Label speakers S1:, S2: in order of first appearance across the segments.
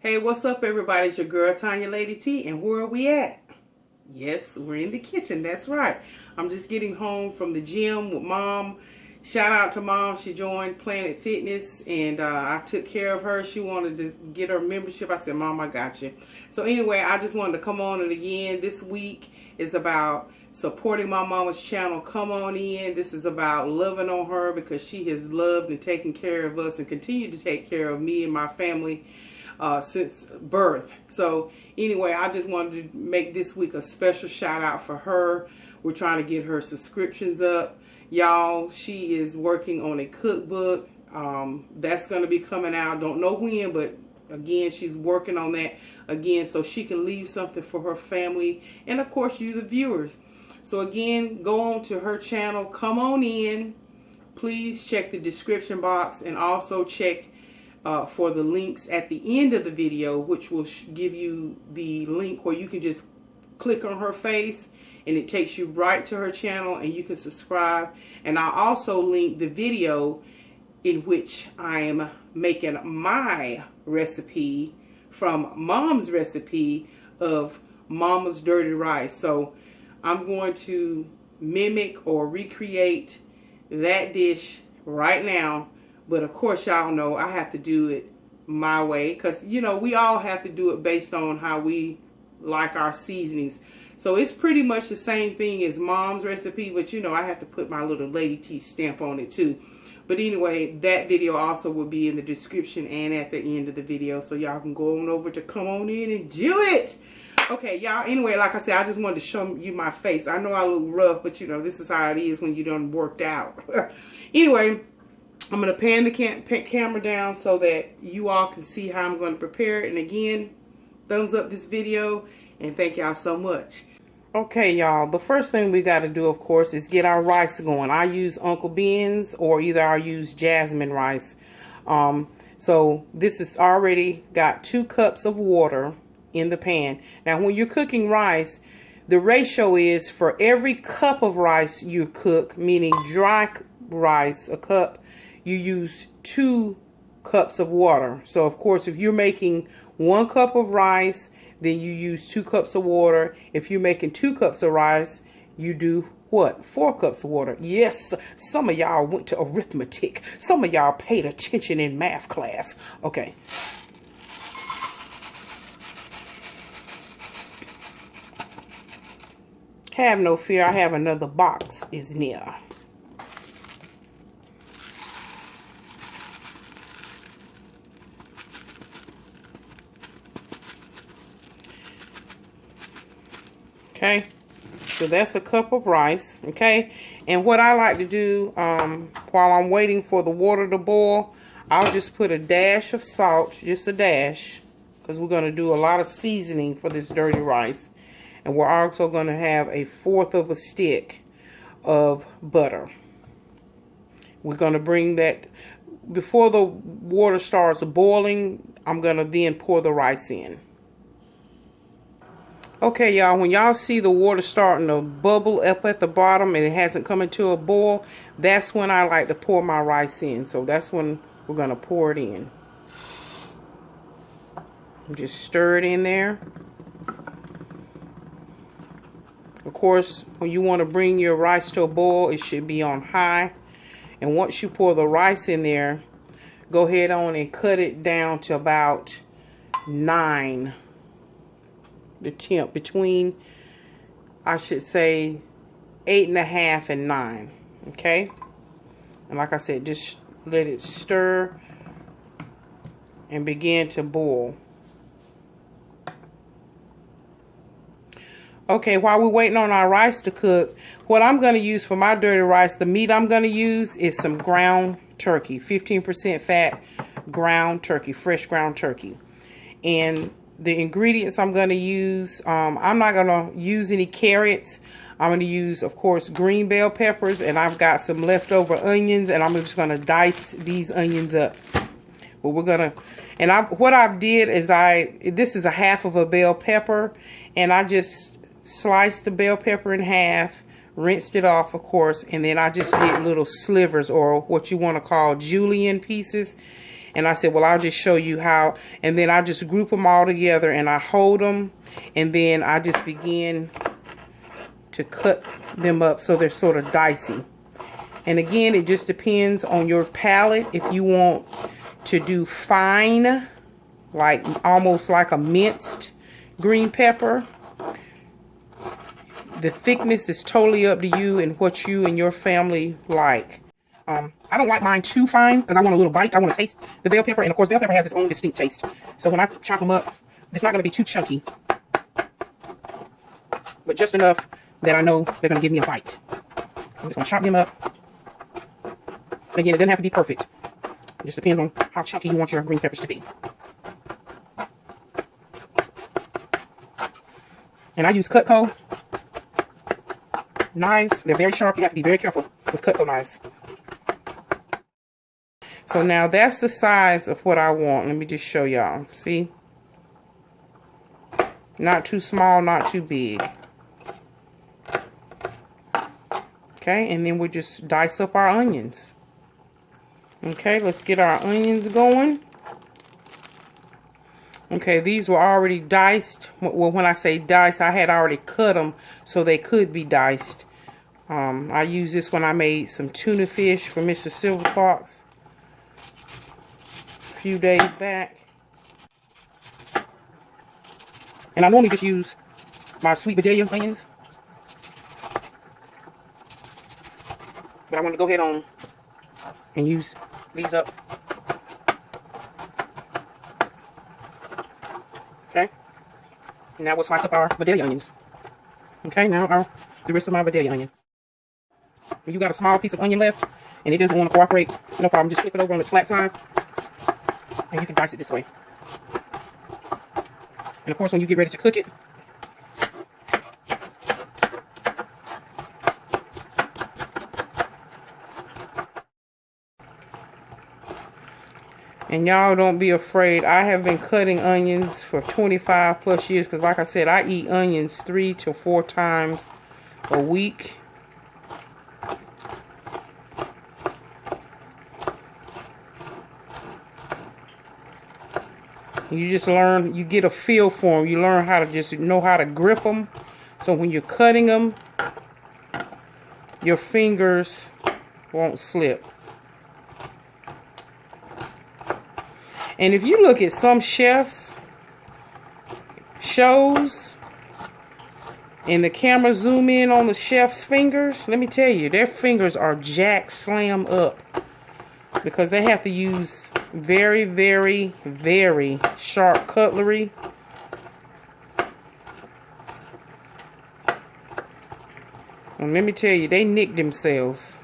S1: Hey, what's up, everybody? It's your girl, Tonya, Lady T, and where are we at? Yes, we're in the kitchen. That's right. I'm just getting home from the gym with Mom. Shout out to Mom. She joined Planet Fitness, and I took care of her. She wanted to get her membership. I said, Mom, I got you. So anyway, I just wanted to come on and again. This week is about supporting my mama's channel, Comeonin. This is about loving on her because she has loved and taken care of us and continued to take care of me and my family since birth. So anyway, I just wanted to make this week a special shout out for her. We're trying to get her subscriptions up. Y'all, she is working on a cookbook. That's going to be coming out. Don't know when, but again, she's working on that again so she can leave something for her family and of course you, the viewers. So again, go on to her channel, Comeonin. Please check the description box and also check for the links at the end of the video, which will give you the link where you can just click on her face and it takes you right to her channel and you can subscribe. And I'll also link the video in which I am making my recipe from Mom's recipe of Mama's dirty rice. So I'm going to mimic or recreate that dish right now. But of course, y'all know I have to do it my way because, you know, we all have to do it based on how we like our seasonings. So it's pretty much the same thing as Mom's recipe, but, you know, I have to put my little Lady T stamp on it too. But anyway, that video also will be in the description and at the end of the video. So y'all can go on over to Comeonin and do it. Okay, y'all, anyway, like I said, I just wanted to show you my face. I know I look rough, but, you know, this is how it is when you done worked out. Anyway, I'm going to pan the camera down so that you all can see how I'm going to prepare it. And again, thumbs up this video and thank y'all so much. Okay, y'all, the first thing we got to do, of course, is get our rice going. I use Uncle Ben's or either I use jasmine rice. So this is already got 2 cups of water in the pan. Now, when you're cooking rice, the ratio is for every cup of rice you cook, meaning dry rice, a cup, you use 2 cups of water. So of course, if you're making 1 cup of rice, then you use 2 cups of water. If you're making 2 cups of rice, you do what? 4 cups of water. Yes, some of y'all went to arithmetic. Some of y'all paid attention in math class. Okay. Have no fear, I have another box is near. Okay, so that's a cup of rice, okay? And what I like to do while I'm waiting for the water to boil, I'll just put a dash of salt, just a dash, because we're going to do a lot of seasoning for this dirty rice. And we're also going to have a 1/4 of a stick of butter. We're going to bring that, before the water starts boiling, I'm going to then pour the rice in. Okay, y'all, when y'all see the water starting to bubble up at the bottom and it hasn't come into a boil, that's when I like to pour my rice in. So that's when we're going to pour it in. Just stir it in there. Of course, when you want to bring your rice to a boil, it should be on high. And once you pour the rice in there, go ahead on and cut it down to about 9. The temp between, I should say, 8.5 and 9. Okay, and like I said, just let it stir and begin to boil. Okay, while we're waiting on our rice to cook, what I'm going to use for my dirty rice, the meat I'm going to use is some ground turkey, 15% fat ground turkey, fresh ground turkey. And the ingredients I'm going to use, I'm not going to use any carrots. I'm going to use, of course, green bell peppers, and I've got some leftover onions, and I'm just going to dice these onions up. But we're going to, and what I did is this is a 1/2 of a bell pepper, and I just sliced the bell pepper in half, rinsed it off, of course, and then I just did little slivers, or what you want to call julienne pieces. And I said, well, I'll just show you how. And then I just group them all together and I hold them. And then I just begin to cut them up so they're sort of dicey. And again, it just depends on your palate. If you want to do fine, like almost like a minced green pepper, the thickness is totally up to you and what you and your family like. I don't like mine too fine because I want a little bite. I want to taste the bell pepper. And of course, bell pepper has its own distinct taste. So when I chop them up, it's not going to be too chunky, but just enough that I know they're going to give me a bite. I'm just going to chop them up. Again, it doesn't have to be perfect. It just depends on how chunky you want your green peppers to be. And I use Cutco knives. They're very sharp. You have to be very careful with Cutco knives. So now that's the size of what I want. Let me just show y'all. See? Not too small, not too big. Okay, and then we just dice up our onions. Okay, let's get our onions going. Okay, these were already diced. Well, when I say diced, I had already cut them so they could be diced. I used this when I made some tuna fish for Mr. Silver Fox a few days back. And I normally just use my sweet Vidalia onions. But I want to go ahead on and use these up. Okay. Now we'll slice up our Vidalia onions. Okay, now the rest of my Vidalia onion. If you got a small piece of onion left and it doesn't want to cooperate, no problem. Just flip it over on its flat side and you can dice it this way. And of course, when you get ready to cook it, and y'all don't be afraid. I have been cutting onions for 25 plus years because like I said, I eat onions 3 to 4 times a week. You just learn, you get a feel for them. You learn how to just know how to grip them. So when you're cutting them, your fingers won't slip. And if you look at some chefs' shows and the camera zoom in on the chef's fingers, let me tell you, their fingers are jack slam up because they have to use very, very, very sharp cutlery. And let me tell you, they nick themselves.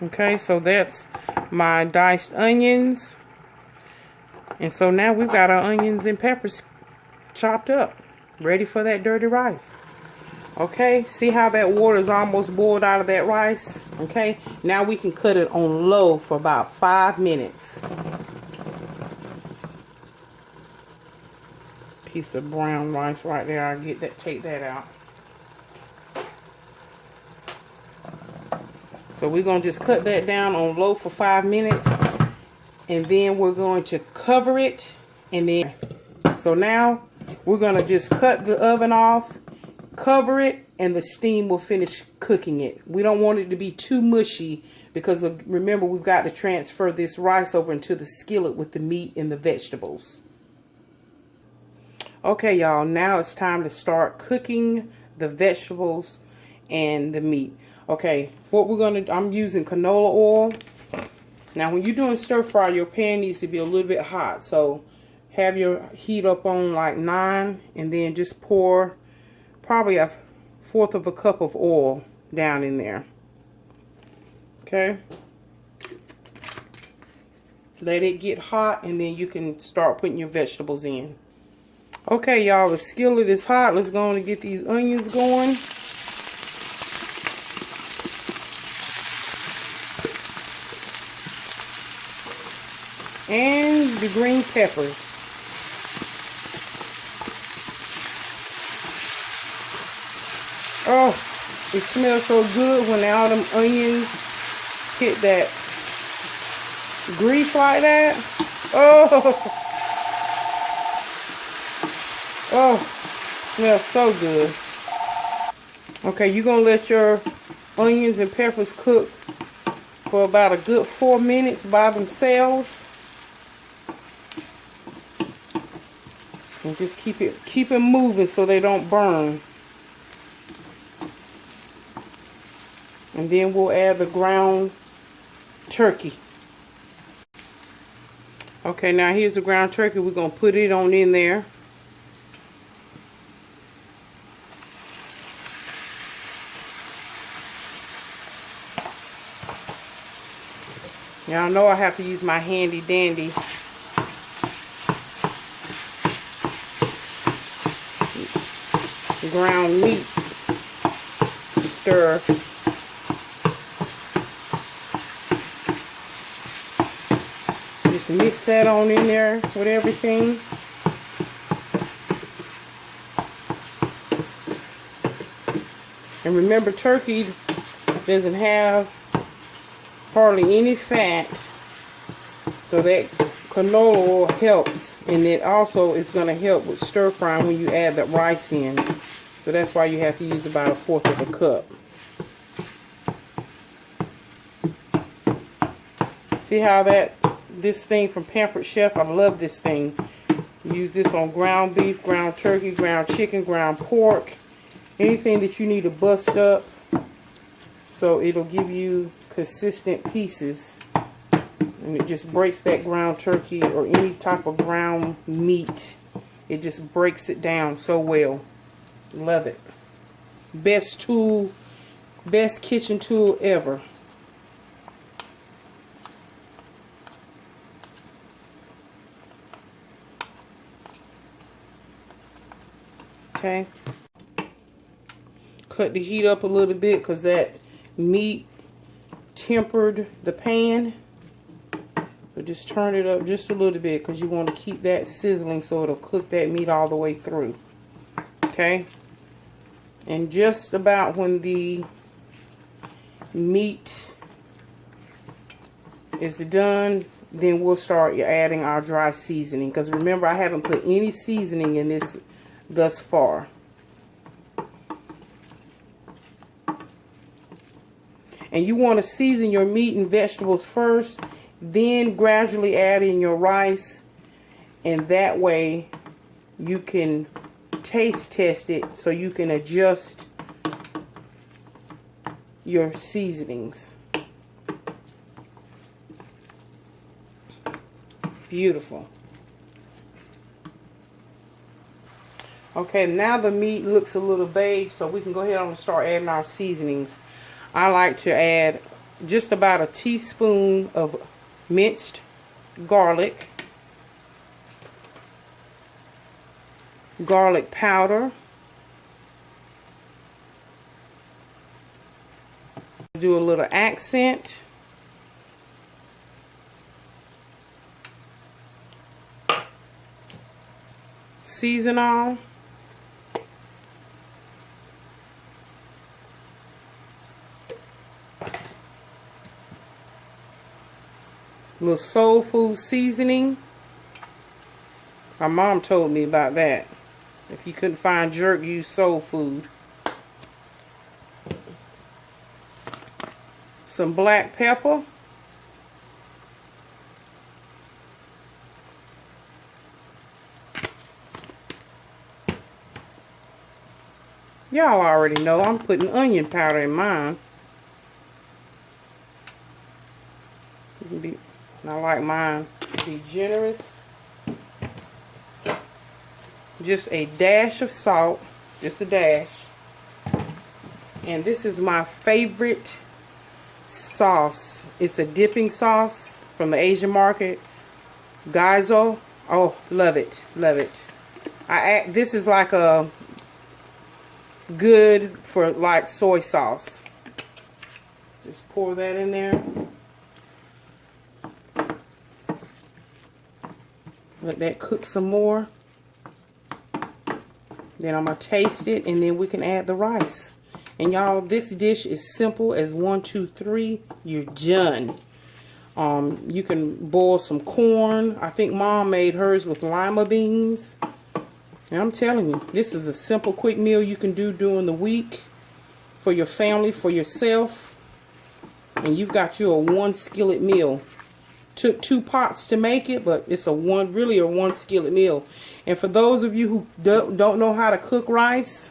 S1: Okay, so that's my diced onions. And so now we've got our onions and peppers chopped up, ready for that dirty rice. Okay, see how that water is almost boiled out of that rice? Okay, now we can cut it on low for about 5 minutes. Piece of brown rice right there. I'll get that, take that out. So we're going to just cut that down on low for 5 minutes. And then we're going to cover it. And then, so now we're going to just cut the oven off, cover it, and the steam will finish cooking it. We don't want it to be too mushy because remember, we've got to transfer this rice over into the skillet with the meat and the vegetables. Okay, y'all, now it's time to start cooking the vegetables and the meat. Okay, what we're going to, I'm using canola oil. Now, when you're doing stir fry, your pan needs to be a little bit hot. So, have your heat up on like 9 and then just pour probably 1/4 of a cup of oil down in there. Okay. Let it get hot and then you can start putting your vegetables in. Okay, y'all, the skillet is hot. Let's go on and get these onions going. And the green peppers. Oh, it smells so good when all them onions hit that grease like that. Oh, oh, smells so good. Okay, you're gonna let your onions and peppers cook for about a good 4 minutes by themselves. And just keep it moving so they don't burn. And then we'll add the ground turkey. Okay, now here's the ground turkey. We're going to put it on in there. Y'all know I have to use my handy dandy ground meat stir. Just mix that on in there with everything. And remember, turkey doesn't have hardly any fat, so that canola oil helps, and it also is going to help with stir frying when you add the rice in. So that's why you have to use about 1/4 of a cup. See how this thing from Pampered Chef, I love this thing. Use this on ground beef, ground turkey, ground chicken, ground pork, anything that you need to bust up, so it'll give you consistent pieces, and it just breaks that ground turkey or any type of ground meat. It just breaks it down so well. Love it. Best tool, best kitchen tool ever. Okay, cut the heat up a little bit because that meat tempered the pan. But just turn it up just a little bit because you want to keep that sizzling so it'll cook that meat all the way through. Okay, and just about when the meat is done, then we'll start adding our dry seasoning, because remember, I haven't put any seasoning in this thus far. And you want to season your meat and vegetables first, then gradually add in your rice, and that way you can taste test it so you can adjust your seasonings. Beautiful. Okay, now the meat looks a little beige, so we can go ahead and start adding our seasonings. I like to add just about a teaspoon of minced garlic, garlic powder, do a little accent, season all, little soul food seasoning. My mom told me about that. If you couldn't find jerk, use soul food. Some black pepper. Y'all already know I'm putting onion powder in mine. I like mine to be generous. Just a dash of salt, just a dash. And this is my favorite sauce. It's a dipping sauce from the Asian market. Gaizo. Oh, love it, love it. This is like a good for like soy sauce. Just pour that in there. Let that cook some more. Then I'm going to taste it, and then we can add the rice. And y'all, this dish is simple as 1, 2, 3. You're done. You can boil some corn. I think Mom made hers with lima beans. And I'm telling you, this is a simple, quick meal you can do during the week for your family, for yourself. And you've got you a 1 skillet meal. Took 2 pots to make it, but it's really a 1 skillet meal. And for those of you who don't know how to cook rice,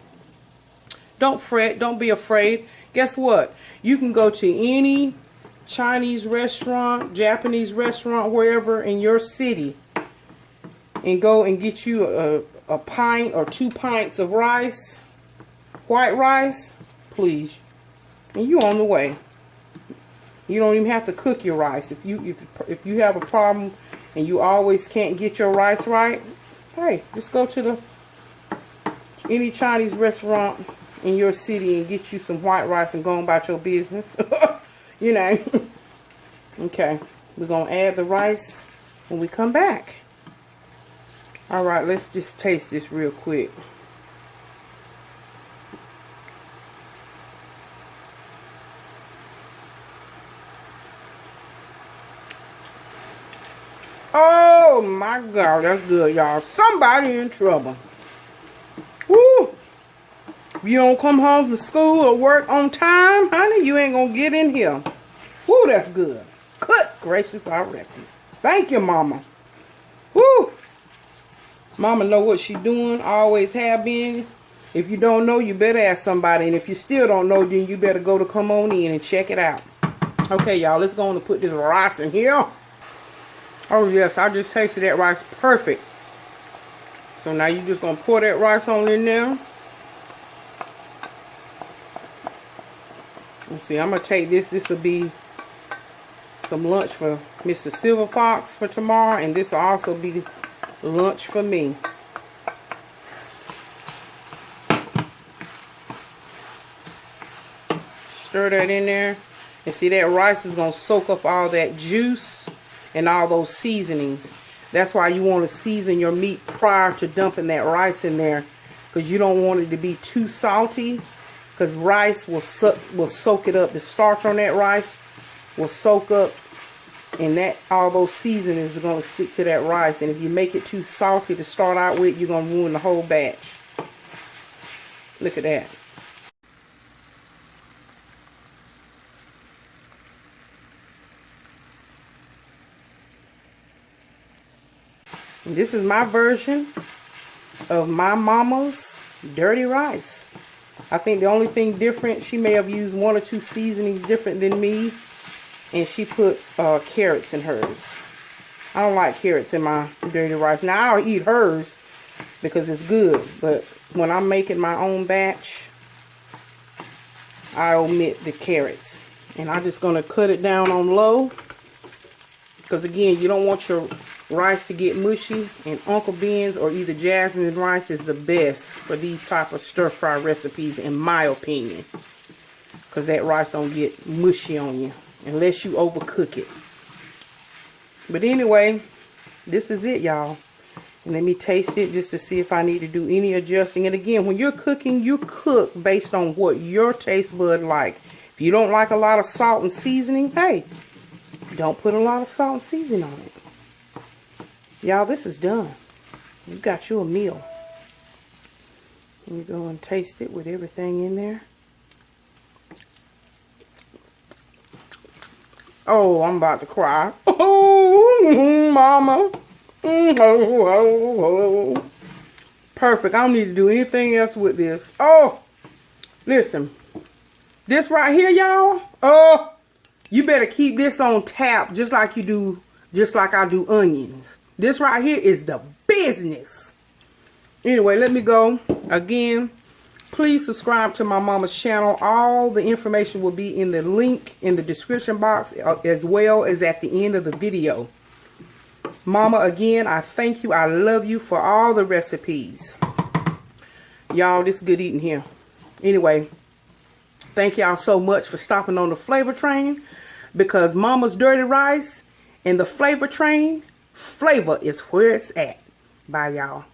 S1: don't fret, don't be afraid. Guess what? You can go to any Chinese restaurant, Japanese restaurant, wherever in your city, and go and get you a pint or 2 pints of rice, white rice, please, and you're on the way. You don't even have to cook your rice. If you have a problem and you always can't get your rice right, hey, just go to any Chinese restaurant in your city and get you some white rice and go on about your business. You know. Okay, we're gonna add the rice when we come back. All right, let's just taste this real quick. Oh my God, that's good, y'all. Somebody in trouble. Woo! If you don't come home from school or work on time, honey, you ain't gonna get in here. Woo, that's good. Good gracious, I reckon. Thank you, Mama. Woo! Mama know what she doing, always have been. If you don't know, you better ask somebody. And if you still don't know, then you better go to Comeonin and check it out. Okay, y'all, let's go on and put this rice in here. Oh yes, I just tasted that rice perfect. So now you're just gonna pour that rice on in there. Let's see, I'm gonna take this. This will be some lunch for Mr. Silverfox for tomorrow, and this will also be lunch for me. Stir that in there, and see that rice is gonna soak up all that juice and all those seasonings. That's why you want to season your meat prior to dumping that rice in there, because you don't want it to be too salty, because rice will soak it up. The starch on that rice will soak up, and that all those seasonings are going to stick to that rice. And if you make it too salty to start out with, you're going to ruin the whole batch. Look at that. This is my version of my mama's dirty rice. I think the only thing different, she may have used 1 or 2 seasonings different than me, and she put carrots in hers. I don't like carrots in my dirty rice. Now I'll eat hers because it's good, but when I'm making my own batch, I omit the carrots. And I'm just going to cut it down on low, because again, you don't want your rice to get mushy, and Uncle Ben's or either Jasmine rice is the best for these type of stir-fry recipes, in my opinion, because that rice don't get mushy on you unless you overcook it. But anyway, this is it, y'all. And let me taste it just to see if I need to do any adjusting. And again, when you're cooking, you cook based on what your taste bud like. If you don't like a lot of salt and seasoning, hey, don't put a lot of salt and seasoning on it. Y'all, this is done. You got you a meal. Let me go and taste it with everything in there. Oh, I'm about to cry. Oh, Mama. Perfect. I don't need to do anything else with this. Oh, listen. This right here, y'all. Oh, you better keep this on tap just like you do, just like I do onions. This right here is the business. Anyway, let me go. Again, please subscribe to my mama's channel. All the information will be in the link in the description box, as well as at the end of the video. Mama, again, I thank you. I love you for all the recipes. Y'all, this is good eating here. Anyway, thank y'all so much for stopping on the flavor train, because Mama's Dirty Rice and the flavor train, flavor is where it's at. Bye, y'all.